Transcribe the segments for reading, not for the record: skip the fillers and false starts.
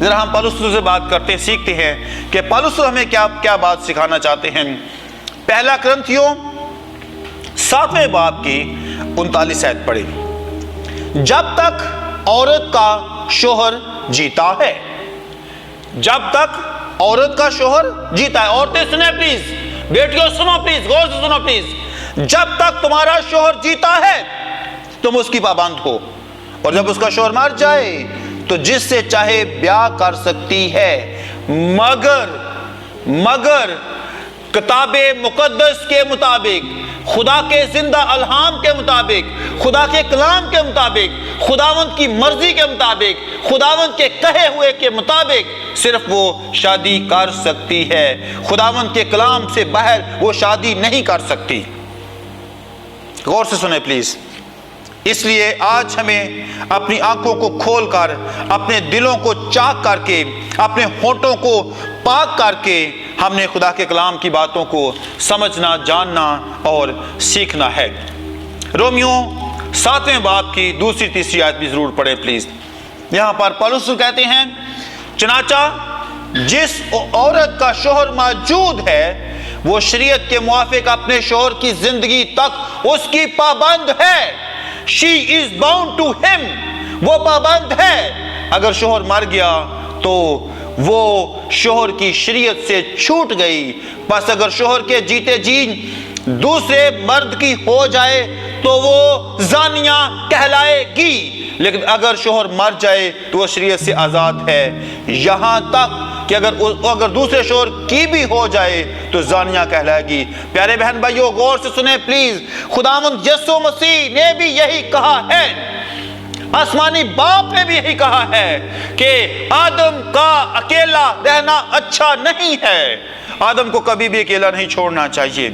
ذرا ہم پولس سے بات کرتے سیکھتے ہیں کہ پولس ہمیں کیا بات سکھانا چاہتے ہیں۔ پہلا کرنتھیوں 7ویں باب کی 39 آیت پڑھیں۔ جب تک عورت کا شوہر جیتا ہے، جب تک عورت کا شوہر جیتا ہے، عورتیں سنیں پلیز، بیٹیوں سنو پلیز، غور سے سنو پلیز، جب تک تمہارا شوہر جیتا ہے تم اس کی پابند ہو، اور جب اس کا شوہر مر جائے تو جس سے چاہے بیاہ کر سکتی ہے، مگر کتاب مقدس کے مطابق، خدا کے زندہ الہام کے مطابق، خدا کے کلام کے مطابق، خداوند کی مرضی کے مطابق، خداوند کے کہے ہوئے کے مطابق صرف وہ شادی کر سکتی ہے، خداوند کے کلام سے باہر وہ شادی نہیں کر سکتی۔ غور سے سنیں پلیز۔ اس لیے آج ہمیں اپنی آنکھوں کو کھول کر، اپنے دلوں کو چاک کر کے، اپنے ہونٹوں کو پاک کر کے ہم نے خدا کے کلام کی باتوں کو سمجھنا، جاننا اور سیکھنا ہے۔ رومیو 7ویں باب کی 2-3 آیت بھی ضرور پڑھیں پلیز۔ یہاں پر پولس کہتے ہیں، چنانچہ جس عورت کا شوہر موجود ہے وہ شریعت کے موافق اپنے شوہر کی زندگی تک اس کی پابند ہے۔ She is bound to him، وہ پابند ہے۔ اگر شوہر مر گیا تو وہ شوہر کی شریعت سے چھوٹ گئی، بس اگر شوہر کے جیتے جی دوسرے مرد کی ہو جائے تو وہ زانیہ کہلائے گی، لیکن اگر شوہر مر جائے تو وہ شریعت سے آزاد ہے، یہاں تک کہ اگر دوسرے شوہر کی بھی ہو جائے تو زانیہ کہلائے گی۔ پیارے بہن بھائیو غور سے سنیں پلیز، خداوند یسوع مسیح نے بھی یہی کہا ہے، آسمانی باپ نے بھی یہی کہا ہے کہ آدم کا اکیلا رہنا اچھا نہیں ہے، آدم کو کبھی بھی اکیلا نہیں چھوڑنا چاہیے۔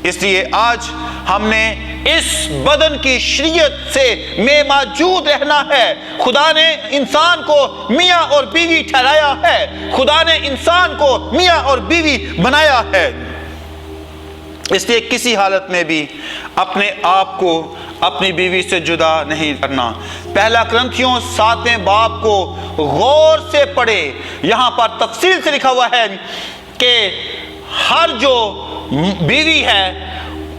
اس لیے آج ہم نے اس بدن کی شریعت سے میں موجود رہنا ہے۔ خدا نے انسان کو میاں اور بیوی ٹھہرایا ہے، خدا نے انسان کو میاں اور بیوی بنایا ہے، اس لیے کسی حالت میں بھی اپنے آپ کو اپنی بیوی سے جدا نہیں کرنا۔ پہلا کرنتھیوں 7ویں باب کو غور سے پڑھے، یہاں پر تفصیل سے لکھا ہوا ہے کہ ہر جو بیوی ہے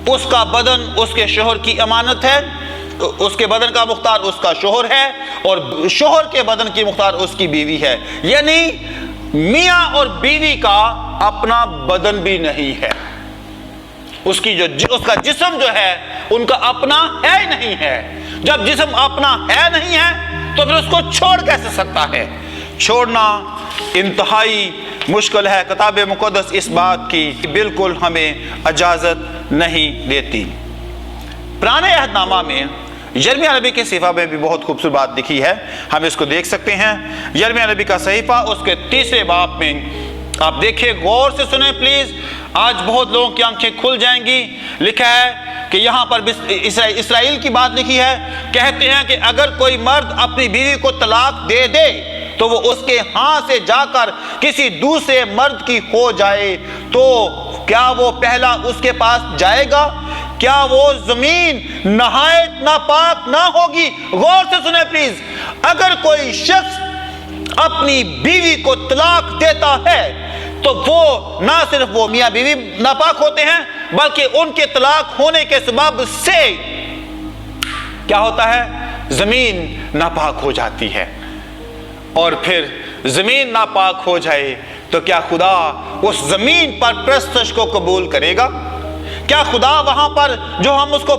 اس کا بدن اس کے شوہر کی امانت ہے، اس کے بدن کا مختار اس کا شوہر ہے، اور شوہر کے بدن کی مختار اس کی بیوی ہے، یعنی میاں اور بیوی کا اپنا بدن بھی نہیں ہے، اس کا جسم جو ہے ان کا اپنا ہے نہیں ہے۔ جب جسم اپنا ہے نہیں ہے تو پھر اس کو چھوڑ کیسے سکتا ہے؟ چھوڑنا انتہائی مشکل ہے۔ کتاب مقدس اس بات کی بالکل ہمیں اجازت نہیں دیتی۔ پرانے عہد نامہ میں یرمیہ نبی کے صحیفہ میں بھی بہت خوبصورت بات لکھی ہے، ہم اس کو دیکھ سکتے ہیں۔ یرمیہ نبی کا صحیفہ اس کے 3 باب میں آپ دیکھیں، غور سے سنیں پلیز، آج بہت لوگوں کی آنکھیں کھل جائیں گی۔ لکھا ہے کہ یہاں پر اسرائیل کی بات لکھی ہے، کہتے ہیں کہ اگر کوئی مرد اپنی بیوی کو طلاق دے دے تو وہ اس کے ہاں سے جا کر کسی دوسرے مرد کی ہو جائے تو کیا وہ پہلا اس کے پاس جائے گا؟ کیا وہ زمین نہایت ناپاک نہ ہوگی؟ غور سے سنیں پلیز، اگر کوئی شخص اپنی بیوی کو طلاق دیتا ہے تو وہ نہ صرف وہ میاں بیوی ناپاک ہوتے ہیں بلکہ ان کے طلاق ہونے کے سبب سے کیا ہوتا ہے؟ زمین ناپاک ہو جاتی ہے، اور پھر زمین ناپاک ہو جائے تو کیا خدا اس زمین پر پرستش کو قبول کرے گا؟ کیا خدا وہاں پر جو ہم اس کو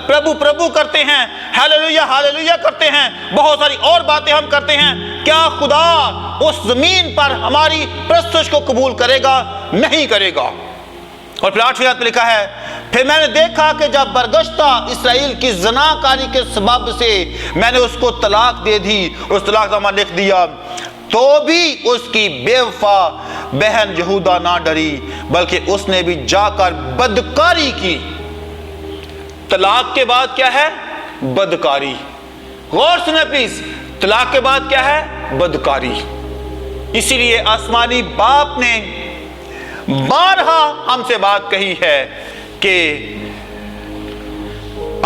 پربھو پربھو کرتے ہیں، ہاللویا ہاللویا کرتے ہیں، بہت ساری اور باتیں ہم کرتے ہیں، کیا خدا اس زمین پر ہماری پرستش کو قبول کرے گا؟ نہیں کرے گا۔ اور پھر 8ویں آیت میں لکھا ہے، پھر میں نے دیکھا کہ جب برگشتہ اسرائیل کی زناکاری کے سبب سے میں نے اس کو طلاق دے دی، اس طلاق نامہ لکھ دیا، تو بھی اس کی بے وفا بہن یہودا نہ ڈری بلکہ اس نے بھی جا کر بدکاری کی۔ طلاق کے بعد کیا ہے؟ بدکاری۔ غور سنیں پلیز، طلاق کے بعد کیا ہے؟ بدکاری۔ اسی لیے آسمانی باپ نے بارہا ہم سے بات کہی ہے کہ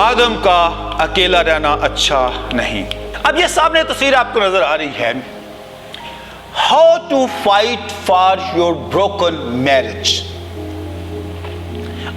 آدم کا اکیلا رہنا اچھا نہیں۔ اب یہ سامنے تصویر آپ کو نظر آ رہی ہے، how to fight for your broken marriage.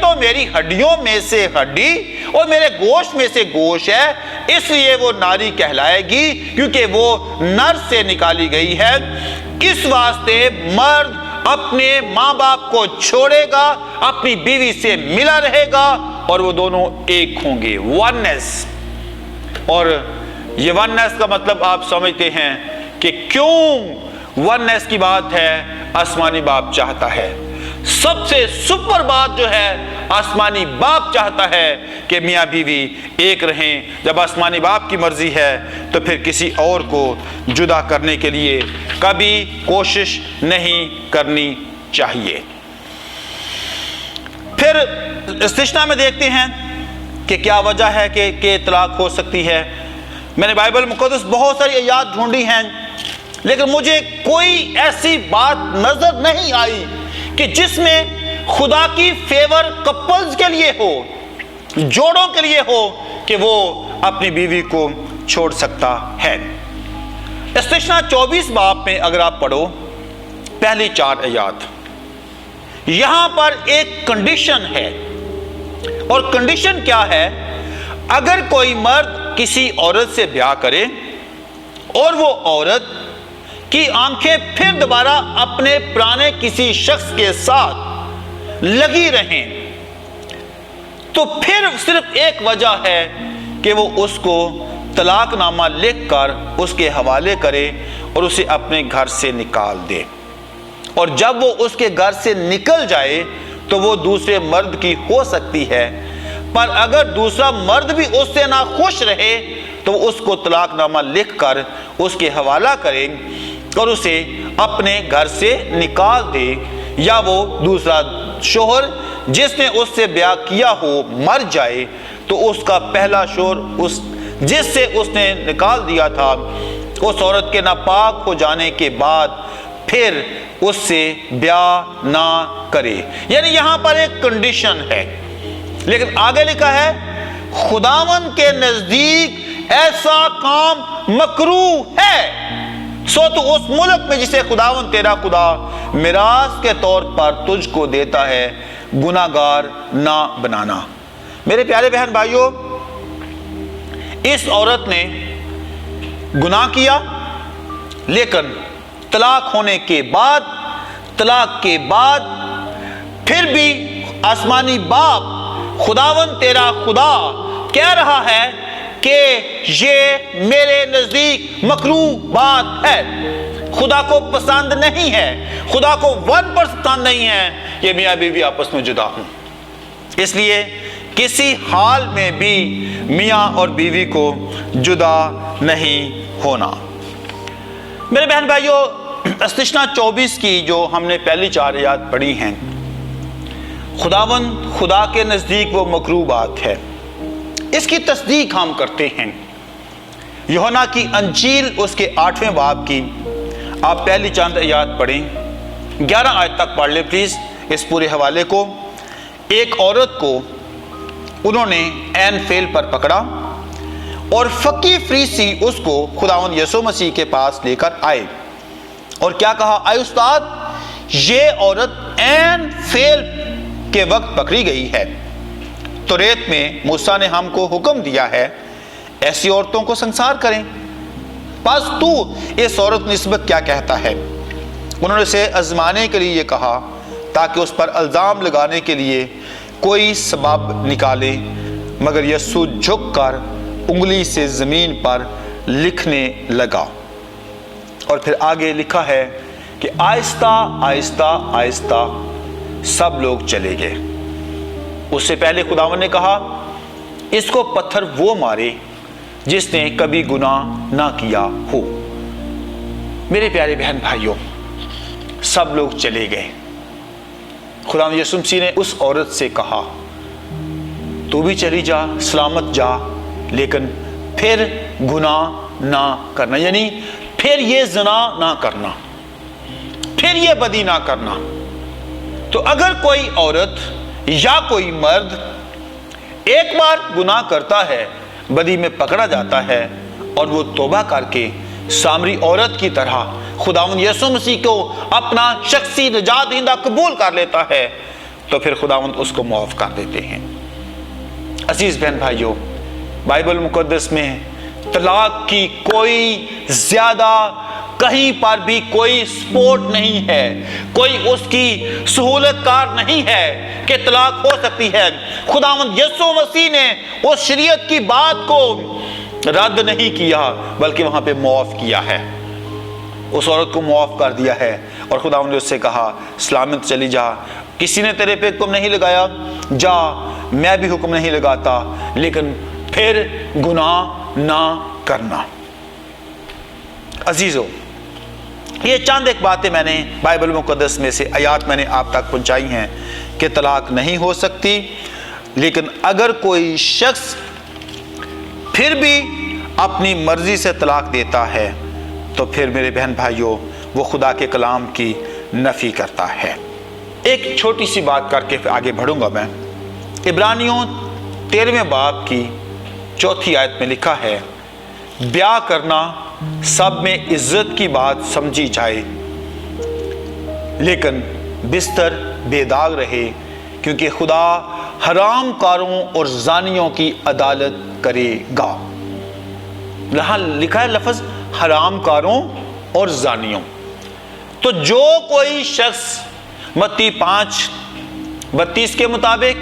تو میری ہڈیوں میں سے ہڈی اور میرے گوشت میں سے گوشت ہے، اس لیے وہ ناری کہلائے گی کیونکہ وہ نر سے نکالی گئی ہے۔ اس واسطے مرد اپنے ماں باپ کو چھوڑے گا، اپنی بیوی سے ملا رہے گا اور وہ دونوں ایک ہوں گے، وننس۔ اور یہ وننس کا مطلب آپ سمجھتے ہیں کہ کیوں وننس کی بات ہے، آسمانی باپ چاہتا ہے، سب سے سپر بات جو ہے آسمانی باپ چاہتا ہے کہ میاں بیوی ایک رہیں۔ جب آسمانی باپ کی مرضی ہے تو پھر کسی اور کو جدا کرنے کے لیے کبھی کوشش نہیں کرنی چاہیے۔ پھر استثنا میں دیکھتے ہیں کہ کیا وجہ ہے کہ طلاق ہو سکتی ہے۔ میں نے بائبل مقدس بہت ساری آیات ڈھونڈی ہیں، لیکن مجھے کوئی ایسی بات نظر نہیں آئی کہ جس میں خدا کی فیور کپلز کے لیے ہو، جوڑوں کے لیے ہو کہ وہ اپنی بیوی کو چھوڑ سکتا ہے۔ استثنا 24 باب میں اگر آپ پڑھو پہلی 4 آیات، یہاں پر ایک کنڈیشن ہے، اور کنڈیشن کیا ہے؟ اگر کوئی مرد کسی عورت سے بیاہ کرے اور وہ عورت کی آنکھیں پھر دوبارہ اپنے پرانے کسی شخص کے ساتھ لگی رہیں تو پھر صرف ایک وجہ ہے کہ وہ اس کو طلاق نامہ لکھ کر اس کے حوالے کرے اور اسے اپنے گھر سے نکال دے، اور جب وہ اس کے گھر سے نکل جائے تو وہ دوسرے مرد کی ہو سکتی ہے، پر اگر دوسرا مرد بھی اس سے ناخوش رہے تو وہ اس کو طلاق نامہ لکھ کر اس کے حوالہ کرے اور اسے اپنے گھر سے نکال دے، یا وہ دوسرا شوہر جس نے اس سے بیاہ کیا ہو مر جائے تو اس کا پہلا شوہر جس سے اس نے نکال دیا تھا اس عورت کے ناپاک ہو جانے کے بعد پھر اس سے بیاہ نہ کرے۔ یعنی یہاں پر ایک کنڈیشن ہے، لیکن آگے لکھا ہے خداوند کے نزدیک ایسا کام مکروہ ہے، سو تو اس ملک میں جسے خداوند تیرا خدا میراث کے طور پر تجھ کو دیتا ہے گناہ گار نہ بنانا۔ میرے پیارے بہن بھائیوں، اس عورت نے گناہ کیا، لیکن طلاق ہونے کے بعد، طلاق کے بعد پھر بھی آسمانی باپ خداوند تیرا خدا کہہ رہا ہے کہ یہ میرے نزدیک مکروہ بات ہے، خدا کو پسند نہیں ہے، خدا کو 1% پسند نہیں ہے کہ میاں بیوی آپس میں جدا ہوں۔ اس لیے کسی حال میں بھی میاں اور بیوی کو جدا نہیں ہونا۔ میرے بہن بھائیوں، استثنا 24 کی جو ہم نے پہلی 4 آیات پڑھی ہیں، خداوند خدا کے نزدیک وہ مکروہ بات ہے، اس کی تصدیق ہم کرتے ہیں۔ یوحنا کی انجیل اس کے 8ویں باب کی آپ پہلی چند آیات پڑھیں، 11 آیت تک پڑھ لیں پلیز اس پورے حوالے کو۔ ایک عورت کو انہوں نے عین فعل پر پکڑا اور فقی فریسی اس کو خداوند یسوع مسیح کے پاس لے کر آئے اور کیا کہا؟ اے استاد، یہ عورت عین فعل کے وقت پکڑی گئی ہے، توریت میں موسیٰ نے ہم کو حکم دیا ہے ایسی عورتوں کو سنسار کریں، بس تو اس عورت نسبت کیا کہتا ہے؟ انہوں نے اسے آزمانے کے لیے یہ کہا تاکہ اس پر الزام لگانے کے لیے کوئی سبب نکالے، مگر یسوع جھک کر انگلی سے زمین پر لکھنے لگا۔ اور پھر آگے لکھا ہے کہ آہستہ آہستہ آہستہ سب لوگ چلے گئے۔ اس سے پہلے خداوند نے کہا اس کو پتھر وہ مارے جس نے کبھی گناہ نہ کیا ہو۔ میرے پیارے بہن بھائیوں، سب لوگ چلے گئے۔ خداوند یسوع مسیح نے اس عورت سے کہا تو بھی چلی جا، سلامت جا، لیکن پھر گناہ نہ کرنا، یعنی پھر یہ زنا نہ کرنا، پھر یہ بدی نہ کرنا۔ تو اگر کوئی عورت یا کوئی مرد ایک بار گناہ کرتا ہے، بدی میں پکڑا جاتا ہے اور وہ توبہ کر کے سامری عورت کی طرح خداوند یسوع مسیح کو اپنا شخصی نجات دہندہ قبول کر لیتا ہے، تو پھر خداوند اس کو معاف کر دیتے ہیں۔ عزیز بہن بھائیوں، بائبل مقدس میں طلاق کی کوئی زیادہ کہیں پر بھی کوئی سپورٹ نہیں ہے، کوئی اس کی سہولت کار نہیں ہے کہ طلاق ہو سکتی ہے۔ خداوند یسوع مسیح نے اس شریعت کی بات کو رد نہیں کیا بلکہ وہاں پہ معاف کیا ہے، اس عورت کو معاف کر دیا ہے، اور خداوند نے اس سے کہا سلامت چلی جا، کسی نے تیرے پہ حکم نہیں لگایا، جا، میں بھی حکم نہیں لگاتا، لیکن پھر گناہ نہ کرنا۔ عزیزو، یہ چند ایک باتیں میں نے بائبل مقدس میں سے آیات میں نے آپ تک پہنچائی ہیں کہ طلاق نہیں ہو سکتی، لیکن اگر کوئی شخص پھر بھی اپنی مرضی سے طلاق دیتا ہے تو پھر میرے بہن بھائیوں وہ خدا کے کلام کی نفی کرتا ہے۔ ایک چھوٹی سی بات کر کے آگے بڑھوں گا میں۔ عبرانیوں 13 باب کی 4 آیت میں لکھا ہے، بیاہ کرنا سب میں عزت کی بات سمجھی جائے، لیکن بستر بے داغ رہے، کیونکہ خدا حرام کاروں اور زانیوں کی عدالت کرے گا۔ یہاں لکھا ہے لفظ حرام کاروں اور زانیوں۔ تو جو کوئی شخص متی 5:32 کے مطابق،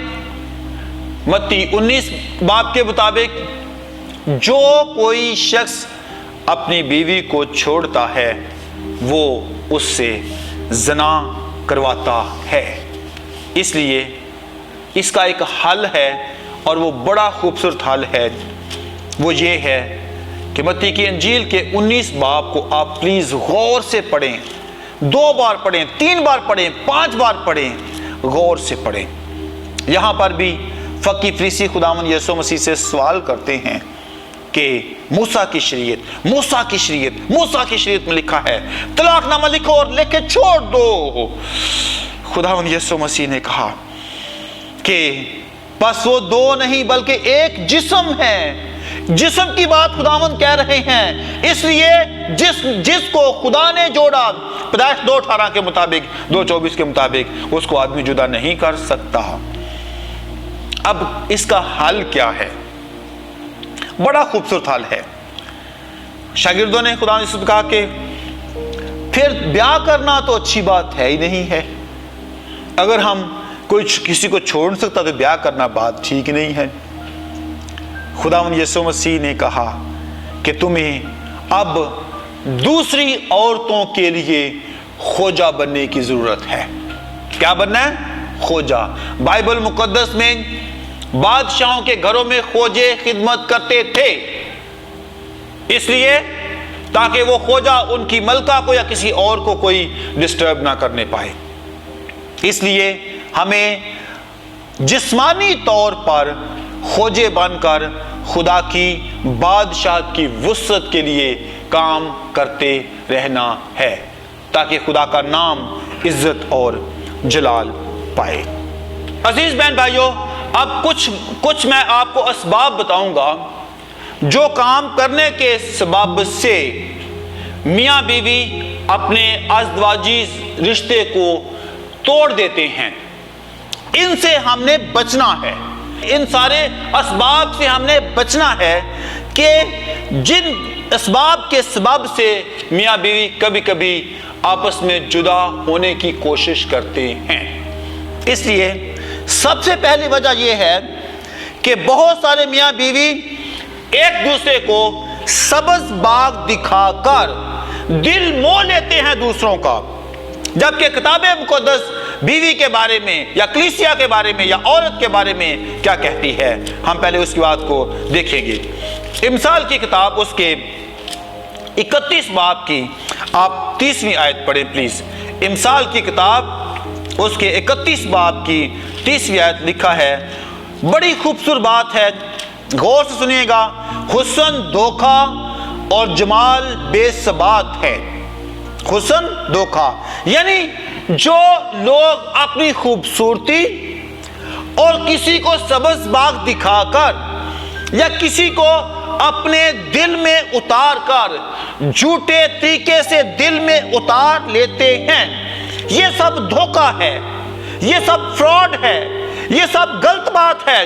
متی 19 باب کے مطابق، جو کوئی شخص اپنی بیوی کو چھوڑتا ہے وہ اس سے زنا کرواتا ہے۔ اس لیے اس کا ایک حل ہے، اور وہ بڑا خوبصورت حل ہے، وہ یہ ہے کہ متی کی انجیل کے 19 باب کو آپ پلیز غور سے پڑھیں، 2 بار پڑھیں، 3 بار پڑھیں، 5 بار پڑھیں، غور سے پڑھیں۔ یہاں پر بھی فقی فریسی خداوند یسوع مسیح سے سوال کرتے ہیں کہ موسیٰ کی شریعت میں لکھا ہے طلاق نامہ لکھو اور لکھ کے چھوڑ دو۔ خداوند یسوع مسیح نے کہا کہ بس وہ 2 نہیں بلکہ ایک جسم ہے۔ جسم کی بات خداوند کہہ رہے ہیں، اس لیے جس کو خدا نے جوڑا، پیدائش 2:18 کے مطابق، 2:24 کے مطابق، اس کو آدمی جدا نہیں کر سکتا۔ اب اس کا حل کیا ہے؟ بڑا خوبصورت حل ہے۔ شاگردوں نے خدا نے کہا کہ پھر بیاہ کرنا تو اچھی بات ہے ہی نہیں ہے، اگر ہم کسی کو چھوڑ نہیں سکتا تو بیاہ کرنا بات ٹھیک نہیں ہے۔ خداوند یسوع مسیح نے کہا کہ تمہیں اب دوسری عورتوں کے لیے خوجہ بننے کی ضرورت ہے۔ کیا بننا ہے؟ خوجہ۔ بائبل مقدس میں بادشاہوں کے گھروں میں خوجے خدمت کرتے تھے، اس لیے تاکہ وہ خوجہ ان کی ملکہ کو یا کسی اور کو کوئی ڈسٹرب نہ کرنے پائے۔ اس لیے ہمیں جسمانی طور پر خوجے بن کر خدا کی بادشاہت کی وسعت کے لیے کام کرتے رہنا ہے، تاکہ خدا کا نام عزت اور جلال پائے۔ عزیز بہن بھائیوں، اب کچھ میں آپ کو اسباب بتاؤں گا جو کام کرنے کے سبب سے میاں بیوی اپنے ازدواجی رشتے کو توڑ دیتے ہیں۔ ان سے ہم نے بچنا ہے، ان سارے اسباب سے ہم نے بچنا ہے کہ جن اسباب کے سبب سے میاں بیوی کبھی کبھی آپس میں جدا ہونے کی کوشش کرتے ہیں۔ اس لیے سب سے پہلی وجہ یہ ہے کہ بہت سارے میاں بیوی ایک دوسرے کو سبز باغ دکھا کر دل موہ لیتے ہیں دوسروں کا، جبکہ کتاب مقدس بیوی کے بارے میں یا کلیسیا کے بارے میں یا عورت کے بارے میں کیا کہتی ہے، ہم پہلے اس کی بات کو دیکھیں گے۔ امثال کی کتاب اس کے 31 باب کی آپ 30ویں آیت پڑھیں پلیز۔ امثال کی کتاب اس کے 31 باب کی 30ویں آیت لکھا ہے، بڑی خوبصورت بات ہے، غور سے سنیے گا۔ حسن دھوکا اور جمال بے ثبات ہے۔ حسن دھوکا یعنی جو لوگ اپنی خوبصورتی اور کسی کو سبز باغ دکھا کر یا کسی کو اپنے دل میں اتار کر جھوٹے طریقے سے دل میں اتار لیتے ہیں، یہ سب دھوکا ہے۔ یہ سب فراڈ ہے، یہ سب غلط بات ہے،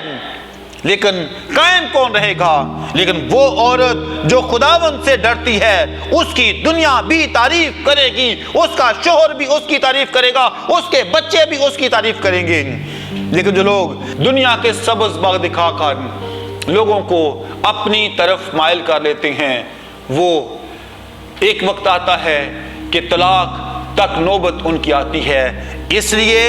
لیکن قائم کون رہے گا؟ لیکن وہ عورت جو خداوند سے ڈرتی ہے، اس کی دنیا بھی تعریف کرے گی، اس کا شوہر بھی اس کی تعریف کرے گا، اس کے بچے بھی اس کی تعریف کریں گے۔ لیکن جو لوگ دنیا کے سبز باغ دکھا کر لوگوں کو اپنی طرف مائل کر لیتے ہیں، وہ ایک وقت آتا ہے کہ طلاق تک نوبت ان کی آتی ہے۔ اس لیے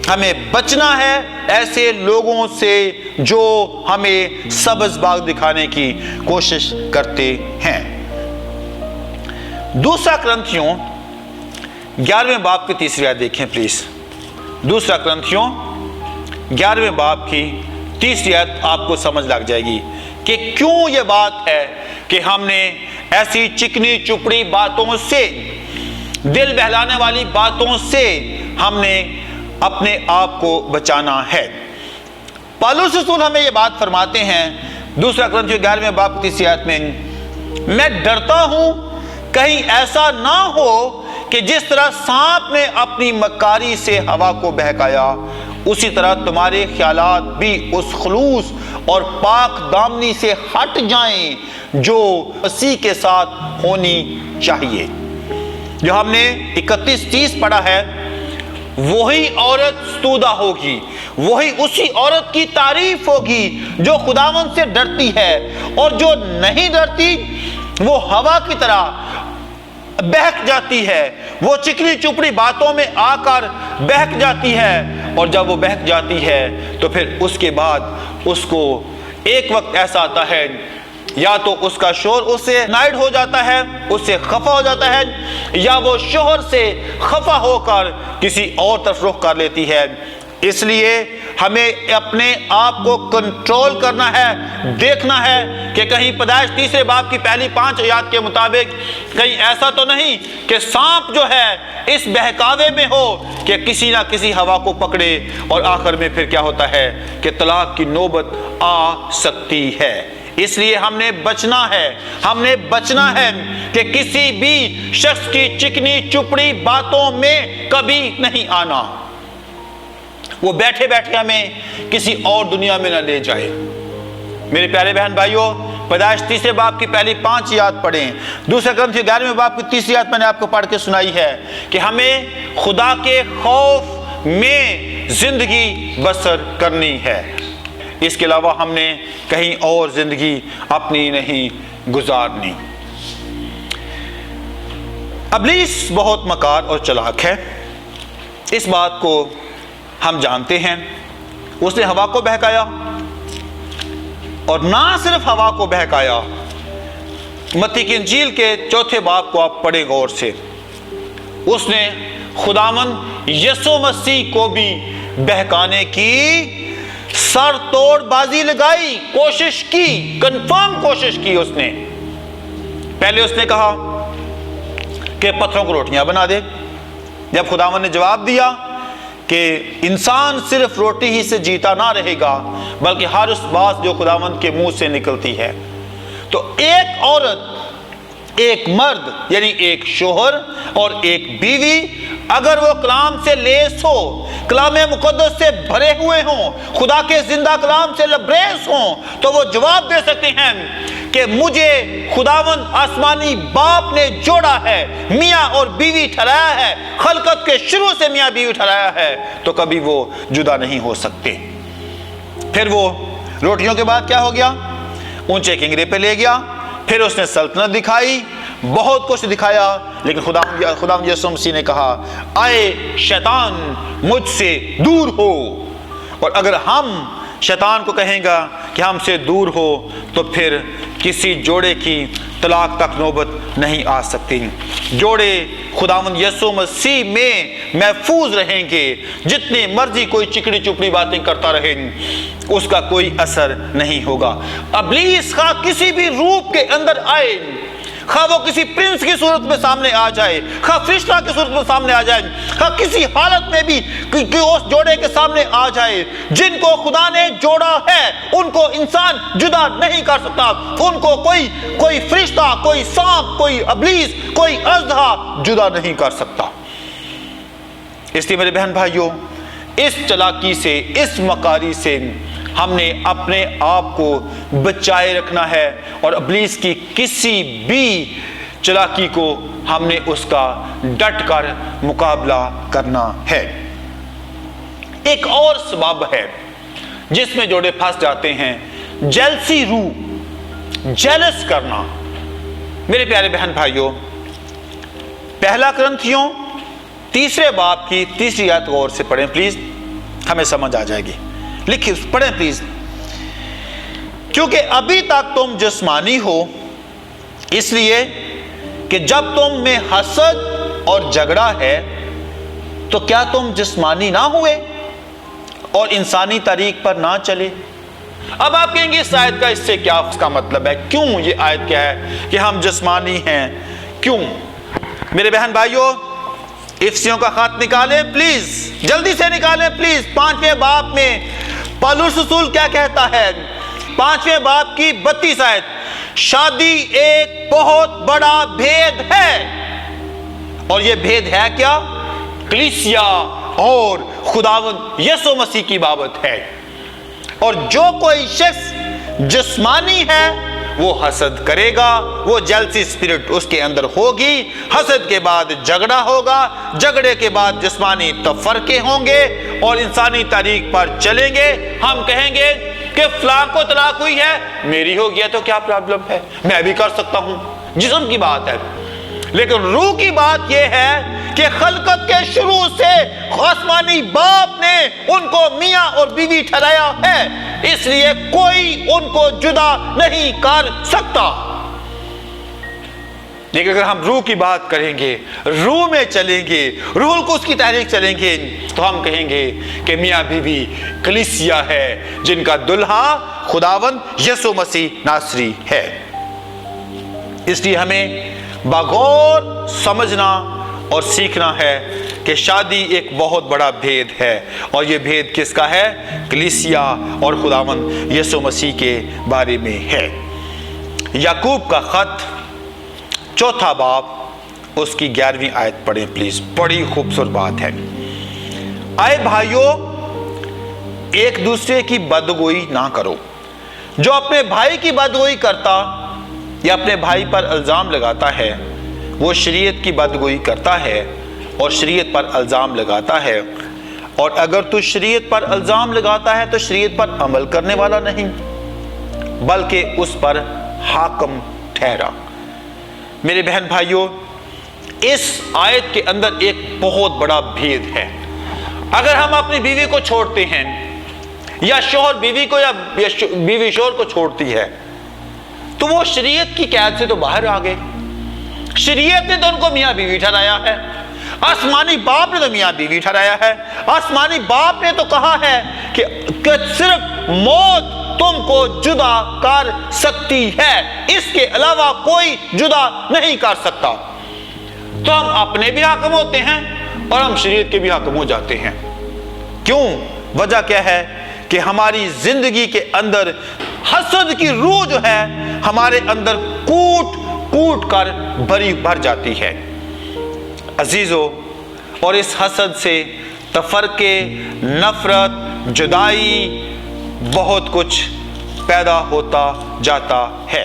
ہمیں بچنا ہے ایسے لوگوں سے جو ہمیں سبز باغ دکھانے کی کوشش کرتے ہیں۔ دوسرا کرنتھیوں 11ویں باب کی 3 آیت دیکھیں پلیز۔ دوسرا کرنتھیوں 11ویں باب کی 3 آیت آپ کو سمجھ لگ جائے گی کہ کیوں یہ بات ہے کہ ہم نے ایسی چکنی چپڑی باتوں سے، دل بہلانے والی باتوں سے ہم نے اپنے آپ کو بچانا ہے۔ پالوس رسول ہمیں یہ بات فرماتے ہیں دوسرا کرنتھیوں 11ویں باب کی 3 آیت میں، میں ڈرتا ہوں کہیں ایسا نہ ہو کہ جس طرح سانپ نے اپنی مکاری سے ہوا کو بہکایا، اسی طرح تمہارے خیالات بھی اس خلوص اور پاک دامنی سے ہٹ جائیں جو مسیح کے ساتھ ہونی چاہیے۔ جو ہم نے 31-30 پڑھا ہے، وہی عورت ستودہ ہوگی، وہی اسی عورت کی تعریف ہوگی جو خداوند سے ڈرتی ہے، اور جو نہیں ڈرتی وہ ہوا کی طرح بہک جاتی ہے، وہ چکنی چپڑی باتوں میں آ کر بہک جاتی ہے، اور جب وہ بہک جاتی ہے تو پھر اس کے بعد اس کو ایک وقت ایسا آتا ہے، یا تو اس کا شوہر اس سے نائڈ ہو جاتا ہے، اس سے خفا ہو جاتا ہے، یا وہ شوہر سے خفا ہو کر کسی اور طرف رخ کر لیتی ہے۔ اس لیے ہمیں اپنے آپ کو کنٹرول کرنا ہے، دیکھنا ہے کہ کہیں پیدائش 3 باب کی پہلی 5 آیات کے مطابق کہیں ایسا تو نہیں کہ سانپ جو ہے اس بہکاوے میں ہو کہ کسی نہ کسی ہوا کو پکڑے، اور آخر میں پھر کیا ہوتا ہے کہ طلاق کی نوبت آ سکتی ہے۔ اس لیے ہم نے بچنا ہے، ہم نے بچنا ہے کہ کسی بھی شخص کی چکنی چپڑی باتوں میں کبھی نہیں آنا، وہ بیٹھے بیٹھے ہمیں کسی اور دنیا میں نہ لے جائے۔ میرے پیارے بہن بھائیوں، پیدائش 3 باب کی پہلی 5 آیات پڑھیں، دوسرا کرنتھیوں 11ویں باب کی 3 آیت میں نے آپ کو پڑھ کے سنائی ہے کہ ہمیں خدا کے خوف میں زندگی بسر کرنی ہے، اس کے علاوہ ہم نے کہیں اور زندگی اپنی نہیں گزارنی۔ ابلیس بہت مکار اور چلاک ہے، اس بات کو ہم جانتے ہیں۔ اس نے ہوا کو بہکایا، اور نہ صرف ہوا کو بہکایا، متی کی انجیل کے 4 باب کو آپ پڑھیں غور سے، اس نے خداوند یسوع مسیح کو بھی بہکانے کی سر توڑ بازی لگائی، کوشش کی، کنفرم کوشش کی۔ اس نے پہلے اس نے کہا کہ پتھروں کو روٹیاں بنا دے، جب خداوند نے جواب دیا کہ انسان صرف روٹی ہی سے جیتا نہ رہے گا بلکہ ہر اس بات جو خداوند کے منہ سے نکلتی ہے، تو ایک عورت، ایک مرد یعنی ایک شوہر اور ایک بیوی اگر وہ کلام سے لیس ہو، کلام مقدس سے بھرے ہوئے ہوں، خدا کے زندہ کلام سے لبریز ہوں، تو وہ جواب دے سکتے ہیں کہ مجھے خداوند آسمانی باپ نے جوڑا ہے، میاں اور بیوی ٹھہرایا ہے، خلقت کے شروع سے میاں بیوی ٹھہرایا ہے، تو کبھی وہ جدا نہیں ہو سکتے۔ پھر وہ روٹیوں کے بعد کیا ہو گیا؟ اونچے کنگرے پہ لے گیا، پھر اس نے سلطنت دکھائی، بہت کچھ دکھایا، لیکن خداوند یسوع مسیح نے کہا آئے شیطان مجھ سے دور ہو۔ اور اگر ہم شیطان کو کہیں گا کہ ہم سے دور ہو تو پھر کسی جوڑے کی طلاق تک نوبت نہیں آ سکتی۔ جوڑے خداوند یسوع مسیح میں محفوظ رہیں گے، جتنی مرضی کوئی چکڑی چپڑی باتیں کرتا رہے اس کا کوئی اثر نہیں ہوگا۔ ابلیس خواہ کسی بھی روپ کے اندر آئے، خواہ وہ کسی پرنس کی صورت میں سامنے آ جائے، خواہ فرشتہ کی صورت میں سامنے آ جائے، خواہ کسی حالت میں بھی اس جوڑے کے سامنے آ جائے، جن کو خدا نے جوڑا ہے ان کو انسان جدا نہیں کر سکتا، ان کو کوئی فرشتہ، کوئی سانپ، کوئی ابلیس، کوئی اژدہا جدا نہیں کر سکتا۔ اس لیے میرے بہن بھائیوں، اس چلاکی سے، اس مکاری سے ہم نے اپنے آپ کو بچائے رکھنا ہے، اور ابلیس کی کسی بھی چلاکی کو ہم نے اس کا ڈٹ کر مقابلہ کرنا ہے۔ ایک اور سبب ہے جس میں جوڑے پھنس جاتے ہیں، جیلسی روح، جیلس کرنا۔ میرے پیارے بہن بھائیوں، پہلا کرنتھیوں 3 باب کی 3 آیت غور سے پڑھیں پلیز، ہمیں سمجھ آ جائے گی۔ لکھیں، پڑھیں پلیز۔ کیونکہ ابھی تک تم جسمانی ہو، اس لیے کہ جب تم میں حسد اور جھگڑا ہے تو کیا تم جسمانی نہ ہوئے اور انسانی طریق پر نہ چلے؟ اب آپ کہیں گے اس آیت کا اس سے کیا اس کا مطلب ہے؟ کیوں یہ آیت کیا ہے کہ ہم جسمانی ہیں؟ کیوں؟ میرے بہن بھائیوں، افسیوں کا خط نکالیں پلیز، جلدی سے نکالیں پلیز۔ 5ویں باب میں پالوس رسول کیا کہتا ہے؟ 5ویں باب کی 32 آیت، شادی ایک بہت بڑا بھید ہے، اور یہ بھید ہے کیا؟ کلیسیا اور خداوند یسوع مسیح کی بابت ہے۔ اور جو کوئی شخص جسمانی ہے وہ حسد کرے گا، وہ جیلسی اسپرٹ اس کے اندر ہوگی، حسد کے بعد جھگڑا ہوگا، جھگڑے کے بعد جسمانی تفرقے ہوں گے اور انسانی طریق پر چلیں گے۔ ہم کہیں گے کہ فلاں کو طلاق ہوئی ہے، میری ہو گیا تو کیا پرابلم ہے، میں بھی کر سکتا ہوں۔ جسم کی بات ہے، لیکن روح کی بات یہ ہے کہ خلقت کے شروع سے آسمانی باپ نے ان کو میاں اور بیوی ٹھہرایا ہے، اس لیے کوئی ان کو جدا نہیں کر سکتا۔ لیکن اگر ہم روح کی بات کریں گے، روح میں چلیں گے، روح القدس کی تحریک چلیں گے، تو ہم کہیں گے کہ میاں بیوی کلیسیا ہے جن کا دلہا خداوند یسوع مسیح ناصری ہے۔ اس لیے ہمیں بغور سمجھنا اور سیکھنا ہے کہ شادی ایک بہت بڑا بھید ہے، اور یہ بھید کس کا ہے؟ کلیسیا اور خداوند یسوع مسیح کے بارے میں ہے۔ یعقوب کا خط 4 باب اس کی 11ویں آیت پڑھیں پلیز، بڑی خوبصورت بات ہے۔ اے بھائیو، ایک دوسرے کی بدگوئی نہ کرو۔ جو اپنے بھائی کی بدگوئی کرتا یا اپنے بھائی پر الزام لگاتا ہے وہ شریعت کی بدگوئی کرتا ہے اور شریعت پر الزام لگاتا ہے، اور اگر تو شریعت پر الزام لگاتا ہے تو شریعت پر عمل کرنے والا نہیں بلکہ اس پر حاکم ٹھہرا۔ میرے بہن بھائیوں، اس آیت کے اندر ایک بہت بڑا بھید ہے۔ اگر ہم اپنی بیوی کو چھوڑتے ہیں، یا شوہر بیوی کو یا بیوی شوہر کو چھوڑتی ہے، تو وہ شریعت کی قید سے تو باہر آ گئے۔ شریعت نے تو ان کو میاں بیوی ٹھہرایا ہے، آسمانی باپ نے تو میاں بیوی ٹھہرایا ہے، آسمانی باپ نے تو کہا ہے کہ صرف موت تم کو جدا کر سکتی ہے، اس کے علاوہ کوئی جدا نہیں کر سکتا۔ تو ہم اپنے بھی حاکم ہوتے ہیں اور ہم شریعت کے بھی حاکم ہو جاتے ہیں۔ کیوں؟ وجہ کیا ہے کہ ہماری زندگی کے اندر حسد کی روح جو ہے ہمارے اندر کوٹ کوٹ کر بھر جاتی ہے۔ عزیزو، اور اس حسد سے تفرقے، نفرت، جدائی، بہت کچھ پیدا ہوتا جاتا ہے۔